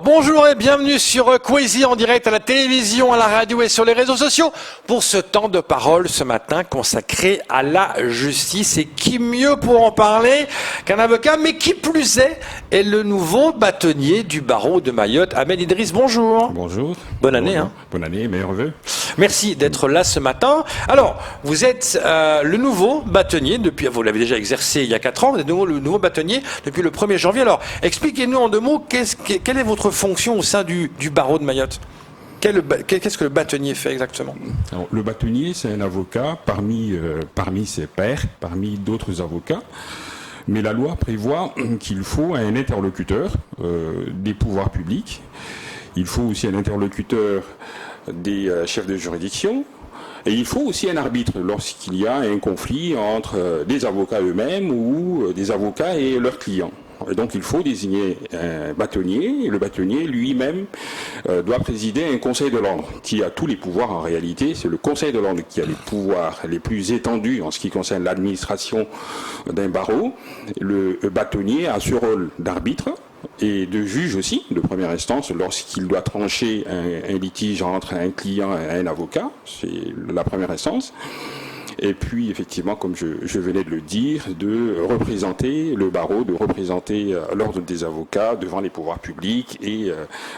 Bonjour et bienvenue sur Quasi en direct à la télévision, à la radio et sur les réseaux sociaux pour ce temps de parole ce matin consacré à la justice. Et qui mieux pour en parler qu'un avocat, mais qui plus est le nouveau bâtonnier du barreau de Mayotte, Ahmed Idriss. Bonjour. Bonjour. Bonne année. Bonne année, meilleurs vœux. Merci d'être là ce matin. Alors, vous êtes le nouveau bâtonnier depuis, vous l'avez déjà exercé il y a 4 ans, vous êtes le nouveau bâtonnier depuis le 1er janvier. Alors, expliquez-nous en 2 mots, quelle est votre fonction au sein du barreau de Mayotte ? Qu'est-ce que le bâtonnier fait exactement ? Alors, le bâtonnier, c'est un avocat parmi ses pairs, parmi d'autres avocats. Mais la loi prévoit qu'il faut un interlocuteur des pouvoirs publics. Il faut aussi un interlocuteur des chefs de juridiction. Et il faut aussi un arbitre lorsqu'il y a un conflit entre des avocats eux-mêmes ou des avocats et leurs clients. Et donc il faut désigner un bâtonnier, et le bâtonnier lui-même doit présider un conseil de l'ordre qui a tous les pouvoirs en réalité. C'est le conseil de l'ordre qui a les pouvoirs les plus étendus en ce qui concerne l'administration d'un barreau. Le bâtonnier a ce rôle d'arbitre et de juge aussi, de première instance, lorsqu'il doit trancher un litige entre un client et un avocat. C'est la première instance. Et puis, effectivement, comme je venais de le dire, de représenter le barreau, de représenter l'ordre des avocats devant les pouvoirs publics et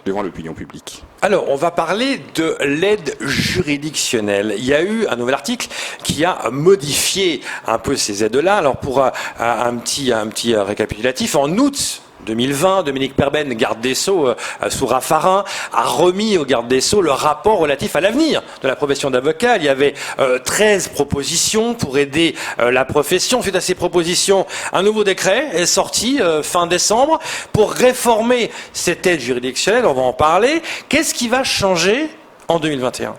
devant l'opinion publique. Alors, on va parler de l'aide juridictionnelle. Il y a eu un nouvel article qui a modifié un peu ces aides-là. Alors, pour un petit récapitulatif, en août 2020, Dominique Perben, garde des Sceaux, sous Raffarin, a remis au garde des Sceaux le rapport relatif à l'avenir de la profession d'avocat. Il y avait 13 propositions pour aider la profession. Suite à ces propositions, un nouveau décret est sorti fin décembre pour réformer cette aide juridictionnelle. On va en parler. Qu'est-ce qui va changer en 2021 ?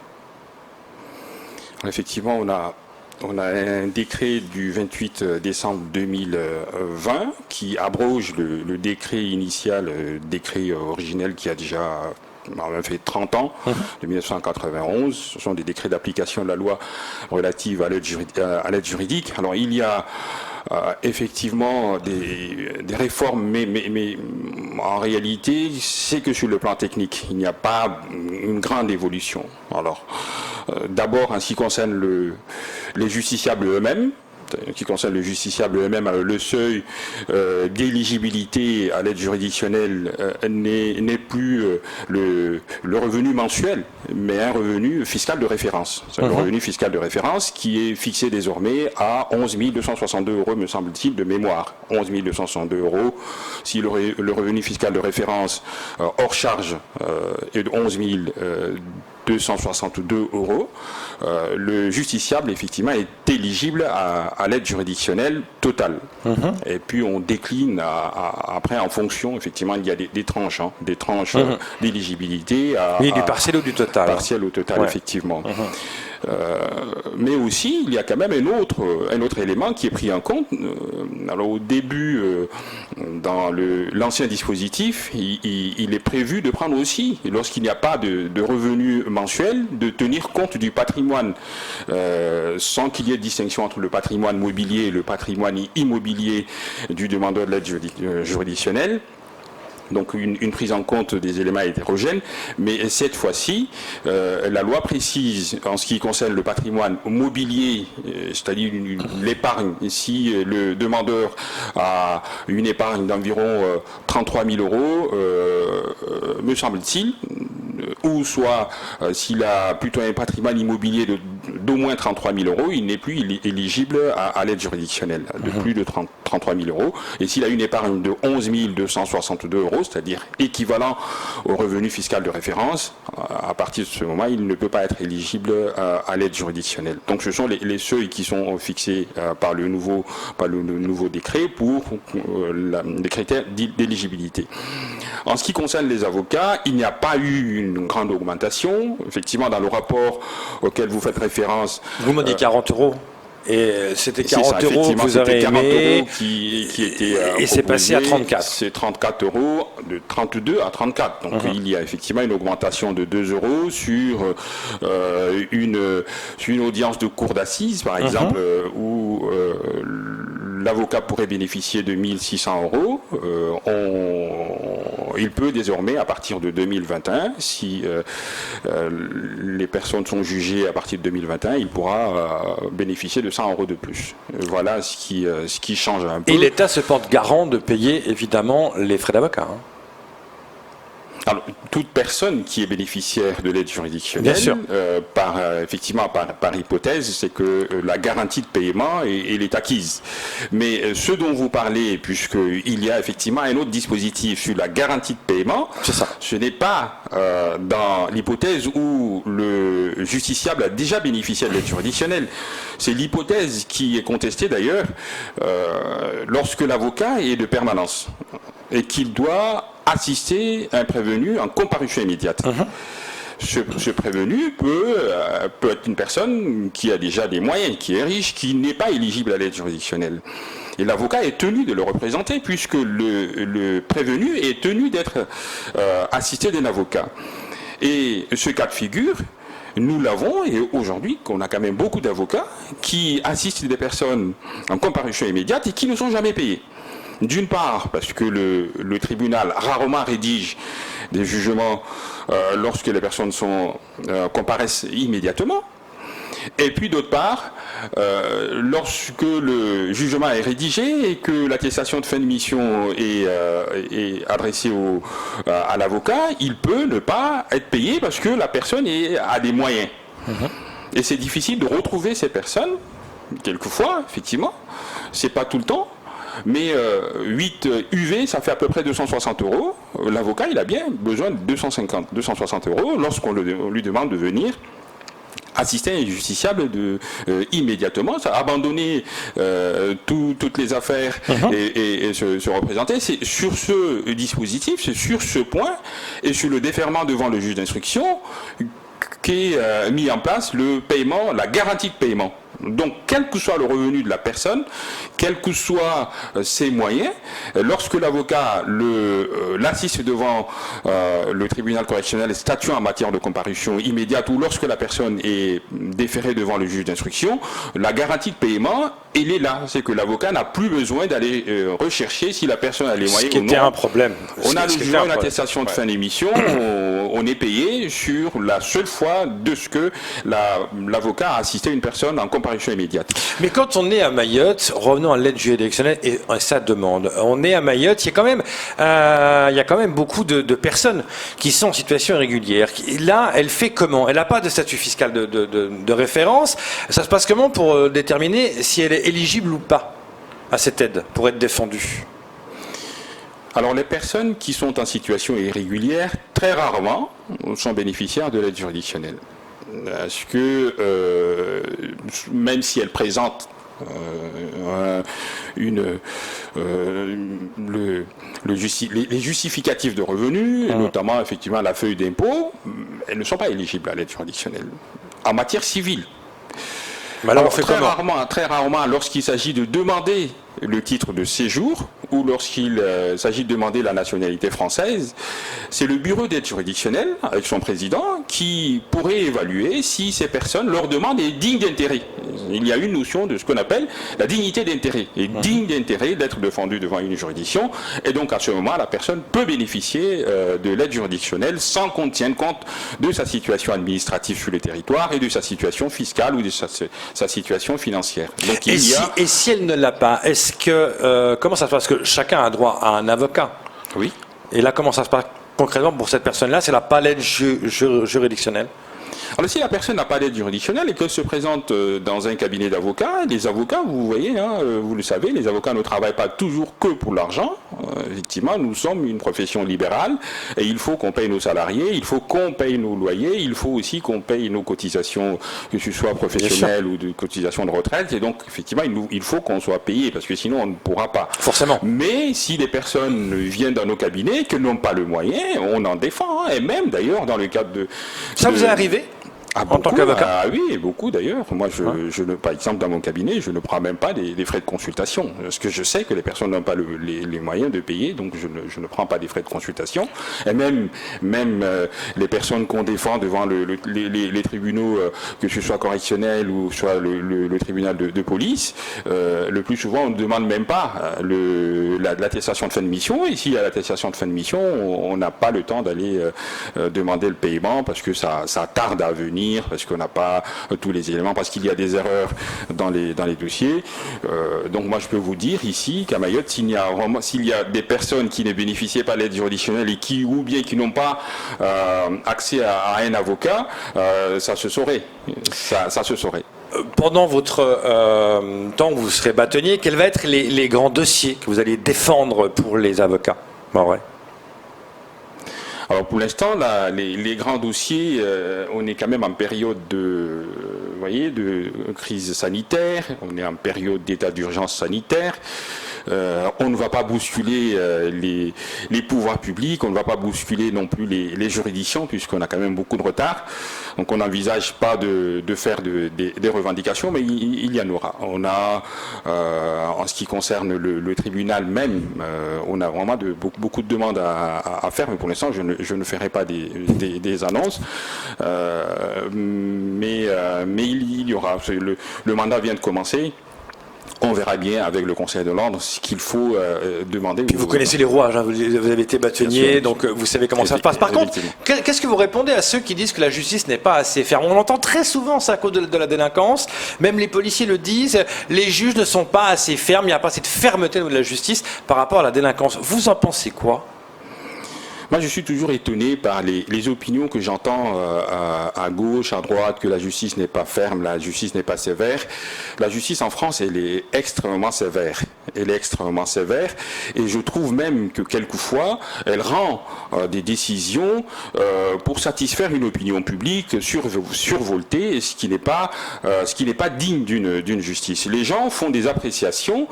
Effectivement, on a un décret du 28 décembre 2020 qui abroge le décret initial, le décret originel qui a déjà fait 30 ans, de 1991. Ce sont des décrets d'application de la loi relative à l'aide juridique. Alors il y a effectivement des réformes, mais en réalité, c'est que sur le plan technique, il n'y a pas une grande évolution. Alors, d'abord, en ce qui concerne les justiciables eux-mêmes, le seuil d'éligibilité à l'aide juridictionnelle n'est plus le revenu mensuel, mais un revenu fiscal de référence. C'est le revenu fiscal de référence qui est fixé désormais à 11 262 euros, me semble-t-il, de mémoire. 11 262 euros. Si le revenu fiscal de référence hors charge est de 11 262 euros, le justiciable, effectivement, est éligible à l'aide juridictionnelle totale. Et puis, on décline après en fonction, effectivement, il y a des tranches, d'éligibilité. Oui, du partiel ou du total. Partiel ou total, effectivement. Mais aussi, il y a quand même un autre élément qui est pris en compte. Alors, au début, dans l'ancien dispositif, il est prévu de prendre aussi, lorsqu'il n'y a pas de revenus mensuels, de tenir compte du patrimoine, sans qu'il y ait de distinction entre le patrimoine mobilier et le patrimoine immobilier du demandeur de l'aide juridictionnelle. Donc une prise en compte des éléments hétérogènes, mais cette fois-ci, la loi précise en ce qui concerne le patrimoine mobilier, c'est-à-dire l'épargne, si le demandeur a une épargne d'environ 33 000 euros, me semble-t-il, ou soit s'il a plutôt un patrimoine immobilier d'au moins 33 000 euros, il n'est plus éligible à l'aide juridictionnelle de plus de 33 000 euros. Et s'il a une épargne de 11 262 euros, c'est-à-dire équivalent au revenu fiscal de référence, à partir de ce moment, il ne peut pas être éligible à l'aide juridictionnelle. Donc ce sont les seuils qui sont fixés par le nouveau décret pour les critères d'éligibilité. En ce qui concerne les avocats, il n'y a pas eu une grande augmentation. Effectivement, dans le rapport auquel vous faites référence... Vous m'avez dit 40 euros. Et c'était 40 euros que vous avez aimé, qui était et c'est passé à 34. C'est 34 euros, de 32 à 34. Donc il y a effectivement une augmentation de 2 euros sur une audience de cour d'assises, par exemple, où l'avocat pourrait bénéficier de 1 600 euros. il peut désormais, à partir de 2021, si les personnes sont jugées à partir de 2021, il pourra bénéficier de 100 € de plus. Voilà ce qui change un peu. Et l'État se porte garant de payer évidemment les frais d'avocat. Alors, toute personne qui est bénéficiaire de l'aide juridictionnelle, effectivement, par hypothèse, c'est que la garantie de paiement est acquise. Mais ce dont vous parlez, puisqu'il y a effectivement un autre dispositif sur la garantie de paiement, ce n'est pas dans l'hypothèse où le justiciable a déjà bénéficié de l'aide juridictionnelle. C'est l'hypothèse qui est contestée d'ailleurs lorsque l'avocat est de permanence et qu'il doit assister un prévenu en comparution immédiate. Ce prévenu peut être une personne qui a déjà des moyens, qui est riche, qui n'est pas éligible à l'aide juridictionnelle. Et l'avocat est tenu de le représenter puisque le prévenu est tenu d'être assisté d'un avocat. Et ce cas de figure, nous l'avons, et aujourd'hui, qu'on a quand même beaucoup d'avocats qui assistent des personnes en comparution immédiate et qui ne sont jamais payés. D'une part, parce que le tribunal rarement rédige des jugements lorsque les personnes comparaissent immédiatement. Et puis d'autre part, lorsque le jugement est rédigé et que l'attestation de fin de mission est adressée à l'avocat, il peut ne pas être payé parce que la personne a des moyens. Et c'est difficile de retrouver ces personnes, quelquefois, effectivement, c'est pas tout le temps. Mais 8 UV, ça fait à peu près 260 €. L'avocat, il a bien besoin de 260 € lorsqu'on lui demande de venir assister un justiciable immédiatement, abandonner toutes les affaires et se représenter. C'est sur ce dispositif, c'est sur ce point et sur le déferment devant le juge d'instruction qu'est mis en place le paiement, la garantie de paiement. Donc, quel que soit le revenu de la personne, quels que soient ses moyens, lorsque l'avocat l'assiste devant le tribunal correctionnel statuant en matière de comparution immédiate ou lorsque la personne est déférée devant le juge d'instruction, la garantie de paiement, elle est là. C'est que l'avocat n'a plus besoin d'aller rechercher si la personne a les moyens ou non. Ce qui était un problème. On a le jugement, une attestation de fin d'émission, on est payé sur la seule fois de ce que l'avocat a assisté une personne en comparution immédiate. Mais quand on est à Mayotte, revenons à l'aide juridictionnelle et sa demande. On est à Mayotte, il y a quand même beaucoup de personnes qui sont en situation irrégulière. Là, elle fait comment? Elle n'a pas de statut fiscal de référence. Ça se passe comment pour déterminer si elle est éligible ou pas à cette aide pour être défendue? Alors, les personnes qui sont en situation irrégulière, très rarement, sont bénéficiaires de l'aide juridictionnelle. Parce que même si elle présente les justificatifs de revenus, notamment effectivement la feuille d'impôt, elles ne sont pas éligibles à l'aide juridictionnelle en matière civile. Alors, on fait très rarement, lorsqu'il s'agit de demander le titre de séjour ou lorsqu'il s'agit de demander la nationalité française, c'est le bureau d'aide juridictionnelle, avec son président, qui pourrait évaluer si ces personnes, leur demande est digne d'intérêt. Il y a une notion de ce qu'on appelle la dignité d'intérêt. Et digne d'intérêt d'être défendu devant une juridiction. Et donc, à ce moment, la personne peut bénéficier de l'aide juridictionnelle sans qu'on tienne compte de sa situation administrative sur le territoire et de sa situation fiscale ou de sa situation financière. Donc, et si elle ne l'a pas, est-ce que comment ça se passe? Parce que chacun a droit à un avocat. Oui. Et là, comment ça se passe concrètement pour cette personne-là? C'est la pas l'aide juridictionnelle. Alors, si la personne n'a pas d'aide juridictionnelle et qu'elle se présente dans un cabinet d'avocats, les avocats, vous voyez, vous le savez, les avocats ne travaillent pas toujours que pour l'argent. Effectivement, nous sommes une profession libérale et il faut qu'on paye nos salariés, il faut qu'on paye nos loyers, il faut aussi qu'on paye nos cotisations, que ce soit professionnelles ou de cotisations de retraite. Et donc, effectivement, il faut qu'on soit payé parce que sinon, on ne pourra pas. Forcément. Mais si les personnes viennent dans nos cabinets, qu'elles n'ont pas le moyen, on en défend. Et même, d'ailleurs, dans le cadre de... Ça vous est arrivé ? en tant qu'avocat? Ah oui, beaucoup d'ailleurs. Moi, par exemple, dans mon cabinet, je ne prends même pas des frais de consultation. Parce que je sais que les personnes n'ont pas les moyens de payer, donc je ne prends pas des frais de consultation. Et même les personnes qu'on défend devant les tribunaux, que ce soit correctionnel ou soit le tribunal de police, le plus souvent, on ne demande même pas l'attestation de fin de mission. Et s'il y a l'attestation de fin de mission, on n'a pas le temps d'aller demander le paiement parce que ça tarde à venir, parce qu'on n'a pas tous les éléments, parce qu'il y a des erreurs dans les dossiers. Donc moi je peux vous dire ici qu'à Mayotte, s'il y a des personnes qui ne bénéficiaient pas de l'aide juridictionnelle et qui n'ont pas accès à un avocat, ça se saurait. Ça se saurait. Pendant votre temps où vous serez bâtonnier, quels vont être les grands dossiers que vous allez défendre pour les avocats? Ouais. Alors pour l'instant, les grands dossiers, on est quand même en période de crise sanitaire, on est en période d'état d'urgence sanitaire. On ne va pas bousculer les pouvoirs publics, on ne va pas bousculer non plus les juridictions, puisqu'on a quand même beaucoup de retard. Donc on n'envisage pas de faire des revendications, mais il y en aura. On a, en ce qui concerne le tribunal même, on a vraiment beaucoup de demandes à faire, mais pour l'instant je ne ferai pas des annonces. Mais il y aura. Le mandat vient de commencer. On verra bien avec le Conseil de l'Ordre ce qu'il faut demander. Puis vous connaissez les rouages, hein, vous avez été bâtonnier, donc vous savez comment ça se passe. Par contre, qu'est-ce que vous répondez à ceux qui disent que la justice n'est pas assez ferme? On entend très souvent ça à cause de la délinquance, même les policiers le disent, les juges ne sont pas assez fermes, il n'y a pas assez de fermeté de la justice par rapport à la délinquance. Vous en pensez quoi? Moi, je suis toujours étonné par les opinions que j'entends à gauche, à droite, que la justice n'est pas ferme, la justice n'est pas sévère. La justice en France, elle est extrêmement sévère. Elle est extrêmement sévère. Et je trouve même que quelquefois, elle rend des décisions pour satisfaire une opinion publique survoltée, ce qui n'est pas digne d'une justice. Les gens font des appréciations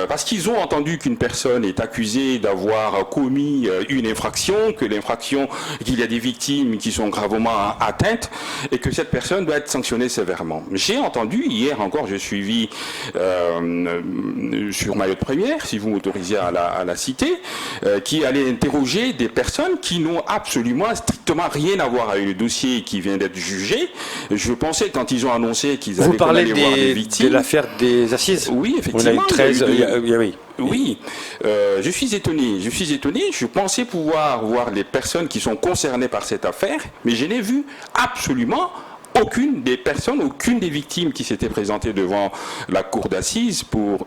parce qu'ils ont entendu qu'une personne est accusée d'avoir commis une infraction, qu'il y a des victimes qui sont gravement atteintes et que cette personne doit être sanctionnée sévèrement. J'ai entendu, hier encore, j'ai suivi sur Mayotte Première, si vous m'autorisez à la citer, qui allait interroger des personnes qui n'ont absolument strictement rien à voir avec le dossier qui vient d'être jugé. Je pensais, quand ils ont annoncé qu'ils allaient aller voir des victimes... de l'affaire des assises? Oui, effectivement. On a eu 13... oui. Oui, je suis étonné. Je pensais pouvoir voir les personnes qui sont concernées par cette affaire, mais je n'ai vu absolument aucune des victimes qui s'étaient présentées devant la cour d'assises pour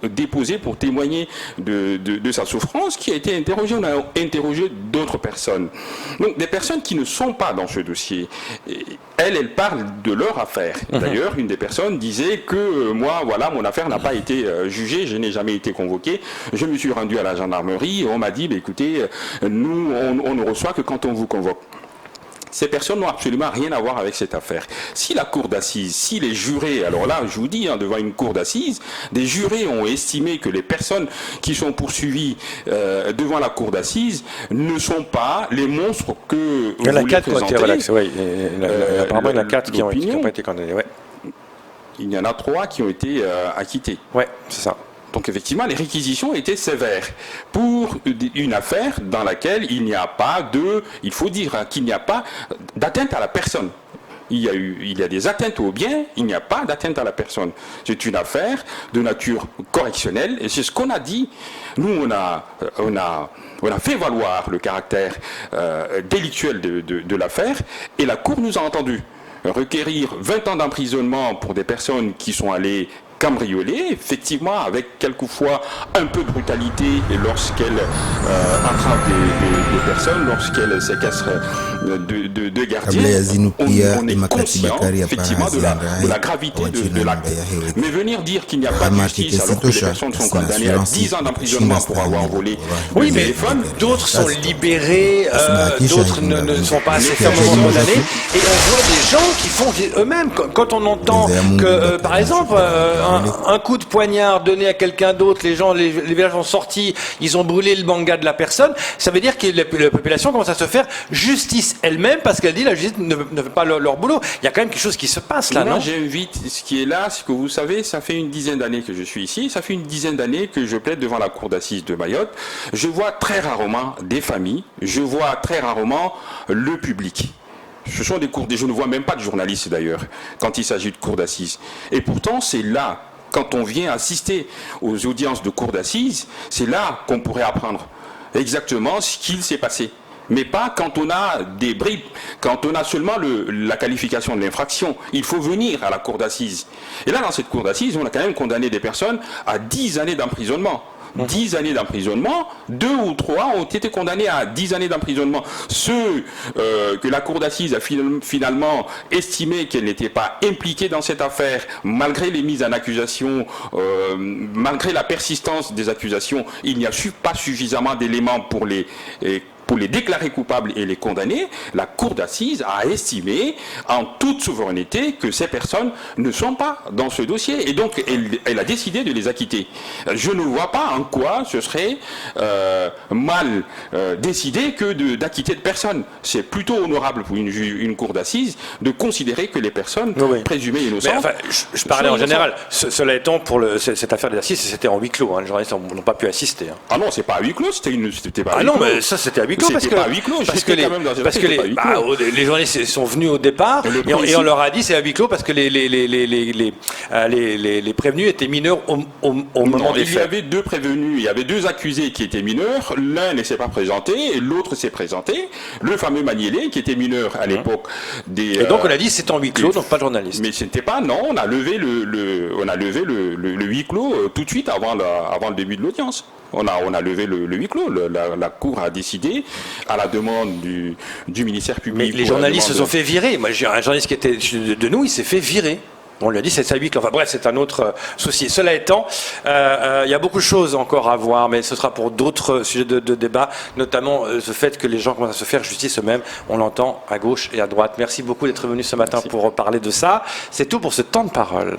témoigner de sa souffrance, qui a été interrogée. On a interrogé d'autres personnes. Donc des personnes qui ne sont pas dans ce dossier. Elles parlent de leur affaire. D'ailleurs, une des personnes disait que moi, voilà, mon affaire n'a pas été jugée, je n'ai jamais été convoqué. Je me suis rendu à la gendarmerie, on m'a dit, écoutez, nous, on ne reçoit que quand on vous convoque. Ces personnes n'ont absolument rien à voir avec cette affaire. Si la cour d'assises, si les jurés, alors là, je vous dis, devant une cour d'assises, des jurés ont estimé que les personnes qui sont poursuivies devant la cour d'assises ne sont pas les monstres que vous voulez présenter. Il y en a 4 qui ont été relaxés, oui. Apparemment, il y en a 4 qui n'ont pas été condamnés, ouais. Il y en a 3 qui ont été acquittés. Ouais, c'est ça. Donc effectivement, les réquisitions étaient sévères pour une affaire dans laquelle il n'y a pas il faut dire qu'il n'y a pas d'atteinte à la personne. Il y a des atteintes aux biens, il n'y a pas d'atteinte à la personne. C'est une affaire de nature correctionnelle et c'est ce qu'on a dit. Nous, on a fait valoir le caractère délictuel de l'affaire et la Cour nous a entendus. Requérir 20 ans d'emprisonnement pour des personnes qui sont allées cambriolées, effectivement, avec quelquefois un peu de brutalité lorsqu'elles attrapent des personnes, lorsqu'elles séquestrent de gardiens. On est conscient, effectivement, de la gravité de l'acte. Mais venir dire qu'il n'y a pas de justice alors que les personnes sont condamnées à 10 ans d'emprisonnement pour avoir volé le téléphone. D'autres sont libérés, d'autres ne sont pas assez fermement condamnés. Et on voit des gens qui font eux-mêmes, quand on entend que, par exemple, un coup de poignard donné à quelqu'un d'autre, les villages sont sortis, ils ont brûlé le manga de la personne, ça veut dire que la population commence à se faire justice elle-même parce qu'elle dit la justice ne fait pas leur boulot. Il y a quand même quelque chose qui se passe là, non? J'invite, ce qui est là, c'est que vous savez, ça fait une dizaine d'années que je suis ici, ça fait une dizaine d'années que je plaide devant la cour d'assises de Mayotte. Je vois très rarement des familles, je vois très rarement le public. Ce sont des cours, je ne vois même pas de journalistes d'ailleurs, quand il s'agit de cours d'assises. Et pourtant, c'est là, quand on vient assister aux audiences de cours d'assises, c'est là qu'on pourrait apprendre exactement ce qu'il s'est passé. Mais pas quand on a des bribes, quand on a seulement la qualification de l'infraction. Il faut venir à la cour d'assises. Et là, dans cette cour d'assises, on a quand même condamné des personnes à 10 années d'emprisonnement. 10 années d'emprisonnement, 2 ou 3 ont été condamnés à 10 années d'emprisonnement. Ceux que la cour d'assises a finalement estimé qu'elle n'était pas impliquée dans cette affaire, malgré les mises en accusation, malgré la persistance des accusations, il n'y a pas suffisamment d'éléments pour les déclarer coupables et les condamner. La cour d'assises a estimé en toute souveraineté que ces personnes ne sont pas dans ce dossier et donc elle a décidé de les acquitter. Je ne vois pas en quoi ce serait mal décidé que d'acquitter de personnes. C'est plutôt honorable pour une cour d'assises de considérer que les personnes présumées innocentes. Mais enfin, je parlais en général. Cela étant, pour cette affaire des assises, c'était en huis clos. Les journalistes n'ont pas pu assister. Ah non, c'est pas à huis clos, c'était pas à huis clos. Ah non, mais ça c'était à huis clos. C'était pas à huis clos, les journalistes sont venus au départ et on leur a dit c'est à huis clos parce que les prévenus étaient mineurs au moment des faits. Il y avait 2 prévenus, il y avait 2 accusés qui étaient mineurs, l'un ne s'est pas présenté et l'autre s'est présenté, le fameux Magnélé qui était mineur à l'époque des... Et donc on a dit c'est en huis clos, donc pas de journaliste. Mais c'était pas, non, on a levé le huis clos tout de suite avant le début de l'audience. On a levé le huis clos. La Cour a décidé, à la demande du ministère public... Mais les journalistes se sont fait virer. Moi, j'ai un journaliste qui était de nous, il s'est fait virer. On lui a dit c'est à huis clos. Enfin bref, c'est un autre souci. Cela étant, il y a beaucoup de choses encore à voir, mais ce sera pour d'autres sujets de débat, notamment ce fait que les gens commencent à se faire justice eux-mêmes. On l'entend à gauche et à droite. Merci beaucoup d'être venu ce matin pour parler de ça. C'est tout pour ce temps de parole.